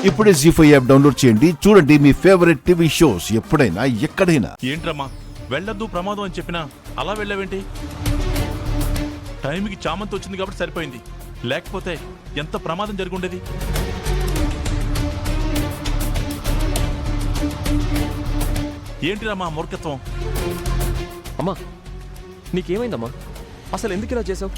ఇప్పుడే జీ5 app download చేయండి. చూడండి మీ ఫేవరెట్ టీవీ షోస్ ఎప్పుడైనా ఎక్కడైనా. ఏంట్రమ్మా వెళ్ళొద్దు ప్రమాదం అని చెప్పినా అలా వెళ్ళవేంటి? టైంకి చామంతి వచ్చింది కాబట్టి సరిపోయింది, లేకపోతే ఎంత ప్రమాదం జరుగుండేది. ఏంటిరమ్మా మూర్ఖత్వం? అమ్మా నీకేమైందమ్మా? అసలు ఎందుకు ఇలా చేసావు?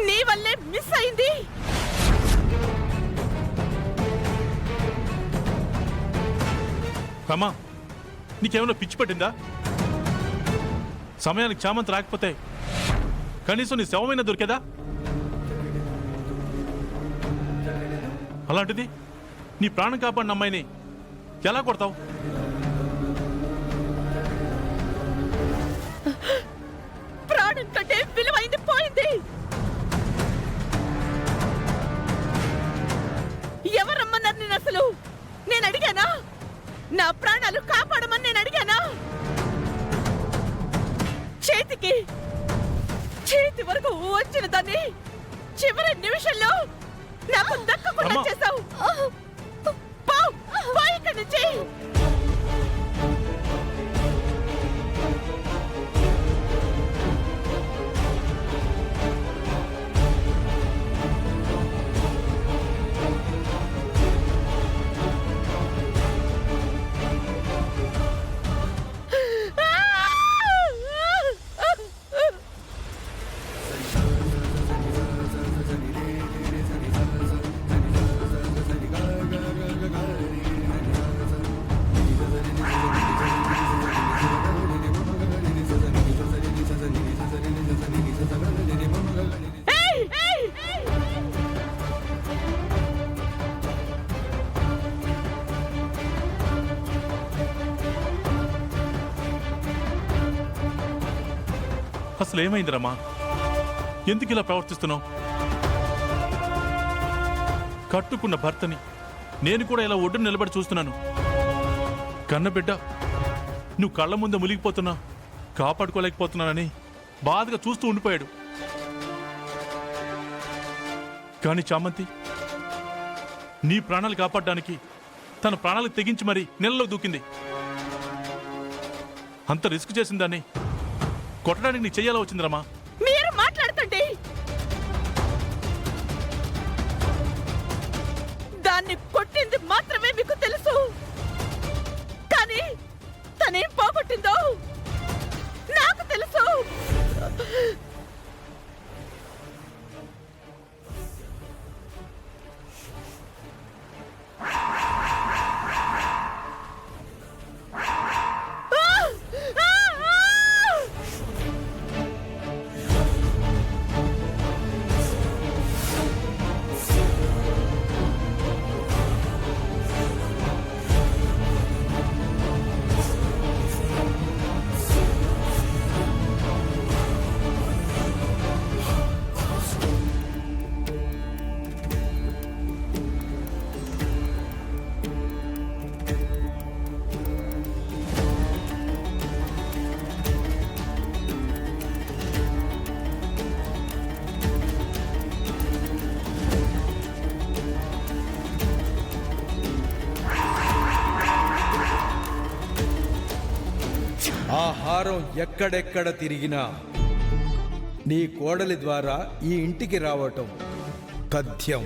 నీ వల్లే మిస్ అయింది. అమ్మా నీకేమైనా పిచ్చి పట్టిందా? సమయానికి చామంతి రాకపోతే కనీసం నీ శవమైనా దొరికేదా? అలాంటిది నీ ప్రాణం కాపాడిన అమ్మాయిని ఎలా కొడతావు? ప్రాణం కంటే విలువైంది పోయింది. ఎవరమ్మన్నారు నేను? అసలు నేను అడిగానా? నా ప్రాణాలు కాపాడమని నేను అడిగానా? చేతి వరకు వచ్చిన దాన్ని చివరి నిమిషంలో నాకు దక్కకుండా చేశావు. ఇక్కడి నుంచి అసలు ఏమైందిరమ్మా? ఎందుకు ఇలా ప్రవర్తిస్తున్నావు? కట్టుకున్న భర్తని నేను కూడా ఇలా ఒడ్డున నిలబడి చూస్తున్నాను. కన్నబిడ్డ నువ్వు కళ్ళ ముందు మునిగిపోతున్నా కాపాడుకోలేకపోతున్నానని బాధగా చూస్తూ ఉండిపోయాడు. కానీ చామంతి నీ ప్రాణాలు కాపాడడానికి తన ప్రాణాలు తెగించి మరీ నీళ్ళలో దూకింది. అంత రిస్క్ చేసిందాన్ని కొట్టడానికి నీకు చెయ్యాలా వచ్చిందిరమ్మా? మీరు మాట్లాడుతండి. దాన్ని కొట్టింది మాత్రమే మీకు తెలుసు, కానీ తనేం పోగొట్టిందో నాకు తెలుసు. హారం ఎక్కడెక్కడ తిరిగినా నీ కోడలి ద్వారా ఈ ఇంటికి రావటం తథ్యం.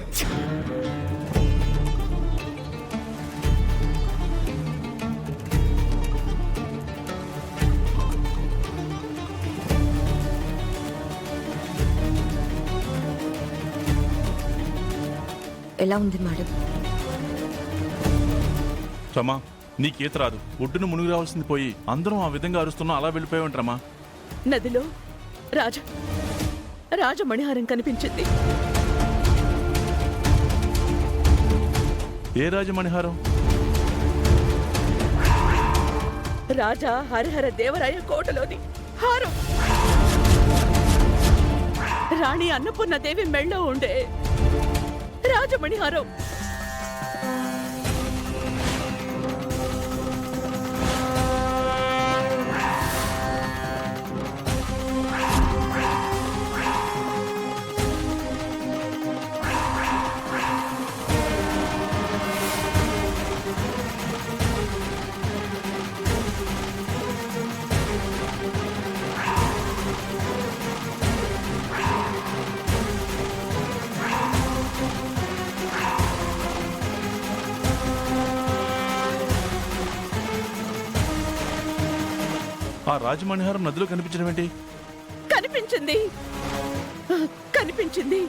ఎలా ఉంది మేడం? రమా నీకు ఈత రాదు, ఒడ్డును మునిగి రావాల్సింది పోయి అందరం ఆ విధంగా అరుస్తున్నాం, అలా వెళ్ళిపోయావంటమ్మా. నదిలో రాజమణిహారం కనిపించింది. ఏ రాజమణిహారం? రాజా హరిహర దేవరాయ కోటలోని హారం. రాణి అన్నపూర్ణదేవి మెళ్ళో ఉండే రాజమణిహారం. ఆ రాజమణిహారం నదిలో కనిపించడం ఏంటి? కనిపించింది.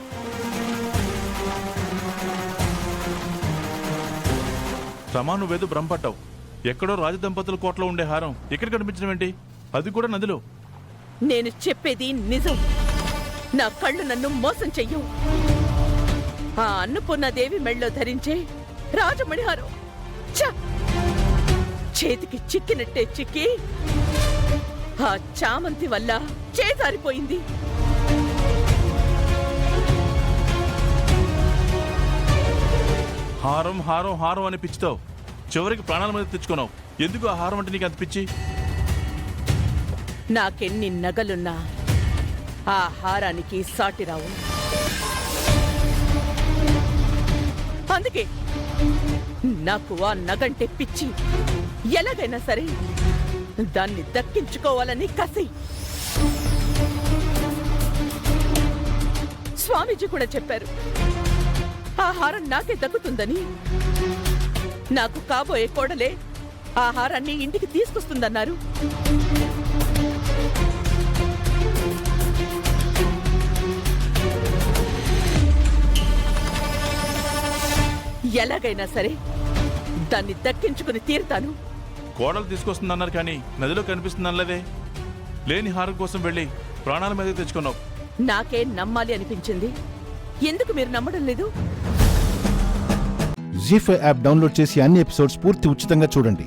రమా నువ్వేదో భ్రమపడ్డావు. ఎక్కడో రాజదంపతుల కోటలో ఉండే హారం ఎక్కడ కనిపించడం ఏంటి? అది కూడా నదిలో. నేను చెప్పేది నిజం. నా కళ్ళు నన్ను మోసం చెయ్యు. ఆ అన్నపూర్ణాదేవి మెళ్ళో ధరించే రాజమణిహారం చేతికి చిక్కినట్టే చిక్కి ఆ చామంతి వల్ల చేజారిపోయింది. హారం హారం హారం అని పిచ్చితావు, చివరికి ప్రాణాల మీద తెచ్చుకున్నావు. ఎందుకు ఆ హారం అంటే నీకు అంత పిచ్చి? నాకెన్ని నగలున్నా ఆ హారానికి సాటి రావు. అందుకే నాకు ఆ నగంటే పిచ్చి. ఎలాగైనా సరే దాన్ని దక్కించుకోవాలని కసి. స్వామీజీ కూడా చెప్పారు ఆ హారం నాకే దక్కుతుందని. నాకు కాబోయే కోడలే ఆ హారాన్ని ఇంటికి తీసుకొస్తుందన్నారు. ఎలాగైనా సరే దాన్ని దక్కించుకుని తీరుతాను. కోడలు తీసుకొస్తుందన్నారు కానీ నదిలో కనిపిస్తుందనలేదే. లేని హారం కోసం వెళ్ళి ప్రాణాల మీద తెచ్చుకున్నావు. నాకే నమ్మాలి అనిపించింది. ఎందుకు మీరు నమ్మడం లేదు? జీ5 యాప్ డౌన్లోడ్ చేసి అన్ని ఎపిసోడ్స్ పూర్తి ఉచితంగా చూడండి.